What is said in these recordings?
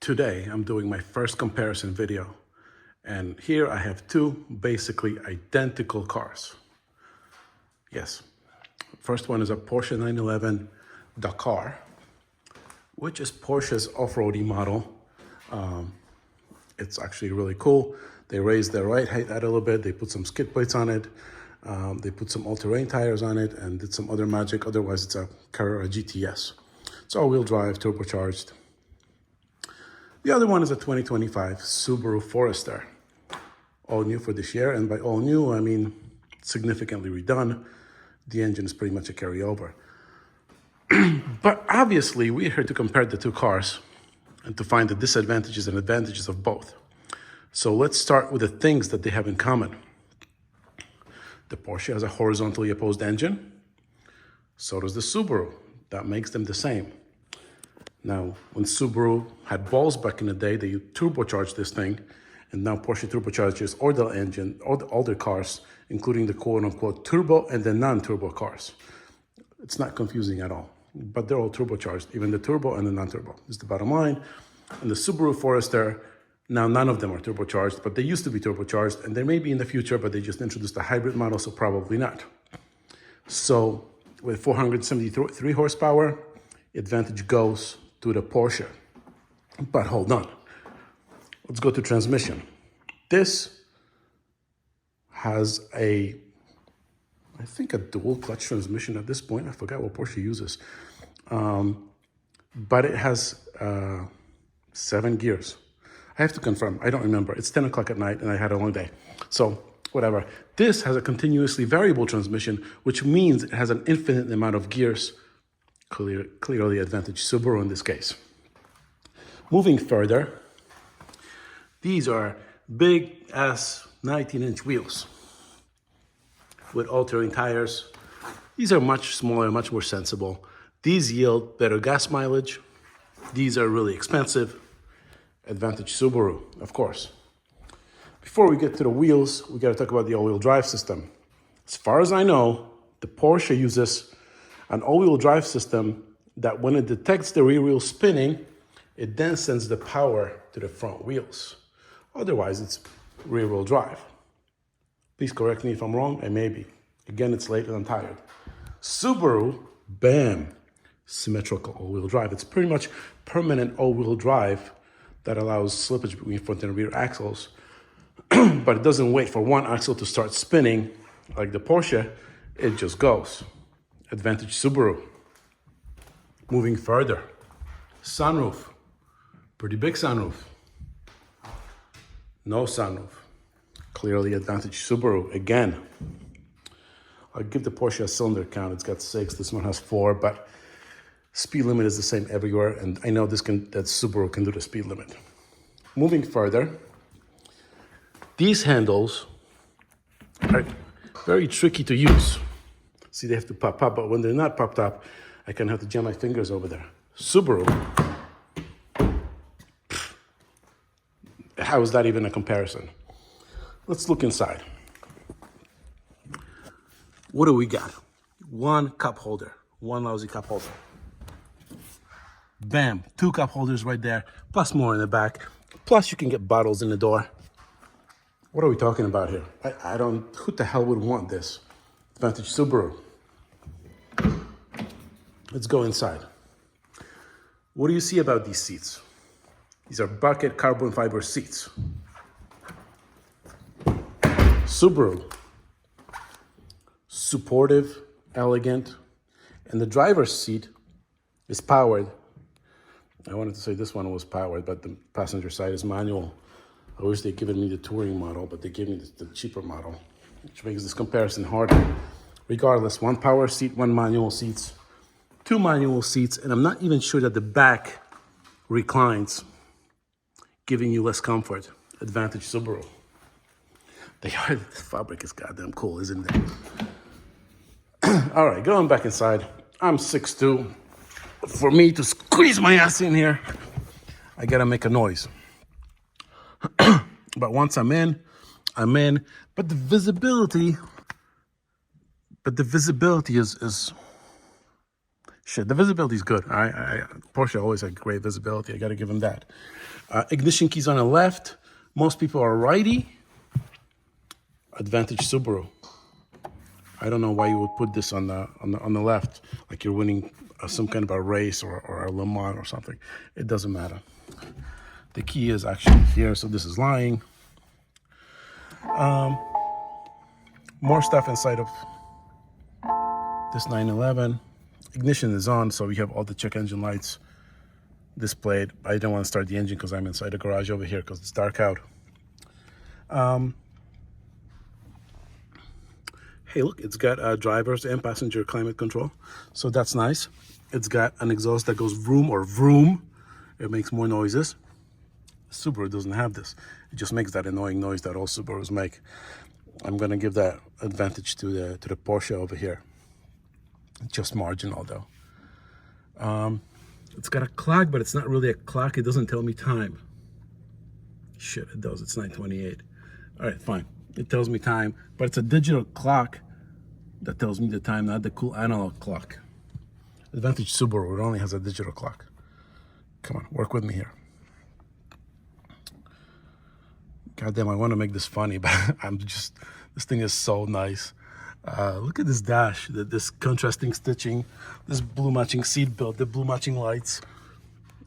Today, I'm doing my first comparison video. And here I have two basically identical cars. Yes, first one is a Porsche 911 Dakar, which is Porsche's off-roady model. It's actually really cool. They raised the ride height out a little bit. They put some skid plates on it. They put some all-terrain tires on it and did some other magic. Otherwise, it's a Carrera GTS. It's all-wheel drive, turbocharged. The other one is a 2025 Subaru Forester. All new for this year, and by all new, I mean significantly redone. The engine is pretty much a carryover. But obviously, we're here to compare the two cars and to find the disadvantages and advantages of both. So let's start with the things that they have in common. The Porsche has a horizontally opposed engine. So does the Subaru. That makes them the same. Now, when Subaru had balls back in the day, they turbocharged this thing. And now Porsche turbocharges all their cars, including the quote-unquote turbo and the non-turbo cars. It's not confusing at all, but they're all turbocharged, even the turbo and the non-turbo. This is the bottom line. And the Subaru Forester, now none of them are turbocharged, but they used to be turbocharged, and they may be in the future, but they just introduced a hybrid model, so probably not. So with 473 horsepower, advantage goes to the Porsche. But hold on. Let's go to transmission. This has I think a dual clutch transmission at this point. I forgot what Porsche uses. But it has 7 gears. I have to confirm, I don't remember. It's 10 o'clock at night and I had a long day. So whatever. This has a continuously variable transmission, which means it has an infinite amount of gears. Clearly advantage Subaru in this case. Moving further, these are big ass 19-inch wheels with all-terrain tires. These are much smaller, much more sensible. These yield better gas mileage. These are really expensive. Advantage Subaru, of course. Before we get to the wheels, we got to talk about the all-wheel drive system. As far as I know, the Porsche uses an all-wheel drive system that when it detects the rear wheel spinning, it then sends the power to the front wheels. Otherwise, it's rear-wheel drive. Please correct me if I'm wrong, I may be. Again, it's late and I'm tired. Subaru, bam, symmetrical all-wheel drive. It's pretty much permanent all-wheel drive that allows slippage between front and rear axles, but it doesn't wait for one axle to start spinning like the Porsche, it just goes. Advantage Subaru. Moving further, sunroof, pretty big sunroof. No sunroof. Clearly advantage Subaru again. I'll give the Porsche a cylinder count. It's got 6, this one has 4, but speed limit is the same everywhere, and I know that Subaru can do the speed limit. Moving further, these handles are very tricky to use. See, they have to pop up, but when they're not popped up, I kind of have to jam my fingers over there. Subaru, how is that even a comparison? Let's look inside. What do we got? One cup holder, one lousy cup holder. Bam, 2 cup holders right there, plus more in the back. Plus you can get bottles in the door. What are we talking about here? I don't, who the hell would want this? Advantage Subaru. Let's go inside. What do you see about these seats? These are bucket carbon fiber seats. Subaru, supportive, elegant, and the driver's seat is powered. I wanted to say this one was powered, but the passenger side is manual. I wish they'd given me the touring model, but they gave me the cheaper model, which makes this comparison harder. Regardless, 1 power seat, 1 manual seats, 2 manual seats, and I'm not even sure that the back reclines, giving you less comfort. Advantage Subaru. The fabric is goddamn cool, isn't it? All right, going back inside. I'm 6'2". For me to squeeze my ass in here, I gotta make a noise. But once I'm in. But the visibility is Shit, the visibility is good. Porsche always had great visibility. I got to give them that. Ignition keys on the left. Most people are righty. Advantage Subaru. I don't know why you would put this on the left, like you're winning some kind of a race or a Le Mans or something. It doesn't matter. The key is actually here, so this is lying. More stuff inside of this 911. Ignition is on, so we have all the check engine lights displayed. I didn't want to start the engine because I'm inside the garage over here because it's dark out. Hey, look, it's got driver's and passenger climate control, so that's nice. It's got an exhaust that goes vroom or vroom. It makes more noises. Subaru doesn't have this. It just makes that annoying noise that all Subarus make. I'm gonna give that advantage to the Porsche over here. Just marginal though. It's got a clock, but it's not really a clock. It doesn't tell me time. Shit, it does. It's 9:28. All right, fine. It tells me time, but it's a digital clock that tells me the time, not the cool analog clock. Advantage Subaru, it only has a digital clock. Come on, work with me here. Goddamn, I want to make this funny, but this thing is so nice. Look at this dash, this contrasting stitching, this blue matching seat belt, the blue matching lights,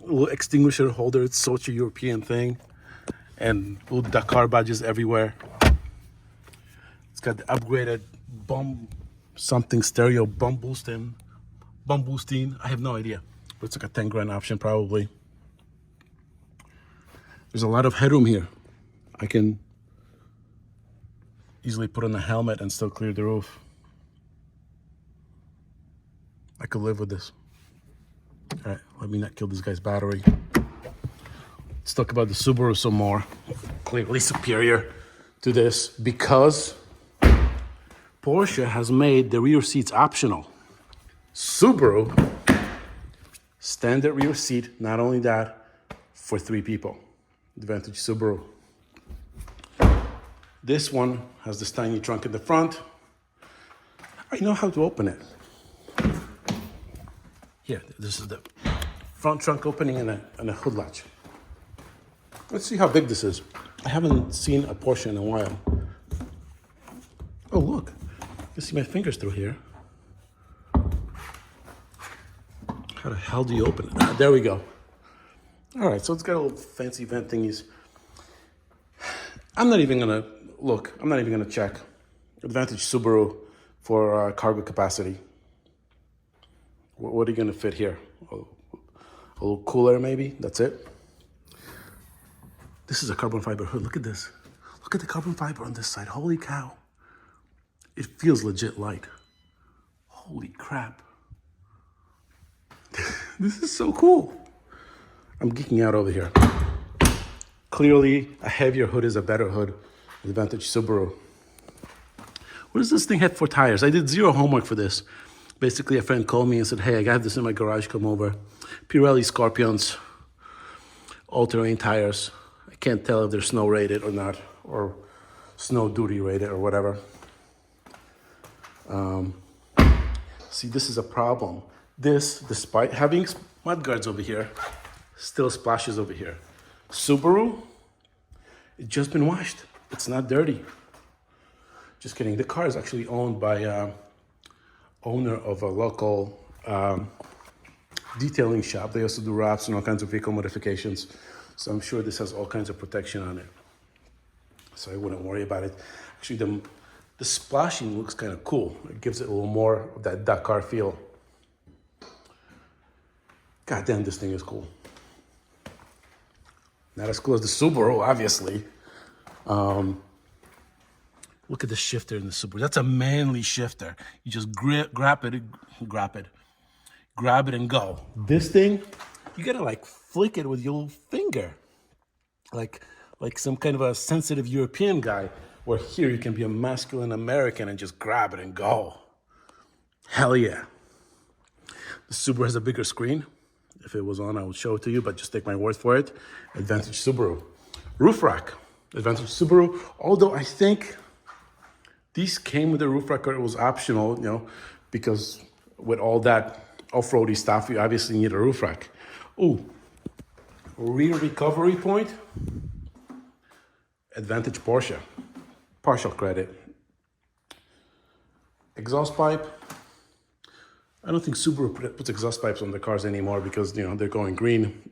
little extinguisher holder. It's such a European thing, and little Dakar badges everywhere. It's got the upgraded something stereo bump boosting. I have no idea, but it's like a 10 grand option probably. There's a lot of headroom here. I can easily put on a helmet and still clear the roof. I could live with this. All right, let me not kill this guy's battery. Let's talk about the Subaru some more. Clearly superior to this because Porsche has made the rear seats optional. Subaru, standard rear seat, not only that, for 3 people. Advantage Subaru. This one has this tiny trunk in the front. I know how to open it. Here, this is the front trunk opening and a hood latch. Let's see how big this is. I haven't seen a Porsche in a while. Oh, look. You can see my fingers through here. How the hell do you open it? Ah, there we go. All right, so it's got a little fancy vent thingies. I'm not even gonna check. Advantage Subaru for cargo capacity. What are you gonna fit here? A little cooler maybe, that's it. This is a carbon fiber hood, look at this. Look at the carbon fiber on this side, holy cow. It feels legit light. Holy crap. This is so cool. I'm geeking out over here. Clearly, a heavier hood is a better hood. Advantage Subaru. What does this thing have for tires? I did zero homework for this. Basically, a friend called me and said, hey, I got this in my garage, come over. Pirelli Scorpions, all-terrain tires. I can't tell if they're snow rated or not, or snow duty rated or whatever. See, this is a problem. This, despite having mud guards over here, still splashes over here. Subaru, it's just been washed. It's not dirty. Just kidding. The car is actually owned by owner of a local detailing shop. They also do wraps and all kinds of vehicle modifications. So I'm sure this has all kinds of protection on it. So I wouldn't worry about it. Actually, the splashing looks kind of cool. It gives it a little more of that Dakar feel. God damn, this thing is cool. Not as cool as the Subaru, obviously. Look at the shifter in the Subaru. That's a manly shifter. You just grab it and go. This thing, you gotta like flick it with your little finger. Like some kind of a sensitive European guy, where here you can be a masculine American and just grab it and go. Hell yeah. The Subaru has a bigger screen. If it was on, I would show it to you, but just take my word for it. Advantage Subaru. Roof rack. Advantage Subaru. Although I think these came with a roof rack, or it was optional, because with all that off-roady stuff, you obviously need a roof rack. Ooh, rear recovery point, Advantage Porsche, partial credit. Exhaust pipe. I don't think Subaru puts exhaust pipes on the cars anymore because, you know, they're going green.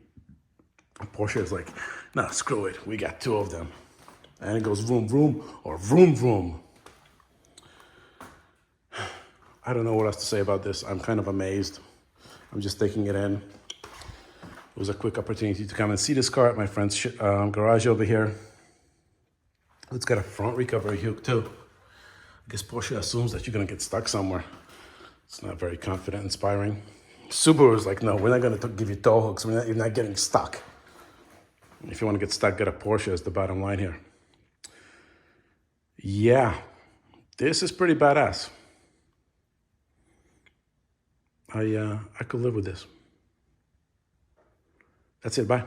Porsche is like, nah, screw it. We got 2 of them. And it goes vroom, vroom, or vroom, vroom. I don't know what else to say about this. I'm kind of amazed. I'm just taking it in. It was a quick opportunity to come and see this car at my friend's garage over here. It's got a front recovery hook too. I guess Porsche assumes that you're gonna get stuck somewhere. It's not very confident, inspiring. Subaru is like, no, we're not gonna give you tow hooks. You're not getting stuck. If you wanna get stuck, get a Porsche is the bottom line here. Yeah, this is pretty badass. I could live with this. That's it, bye.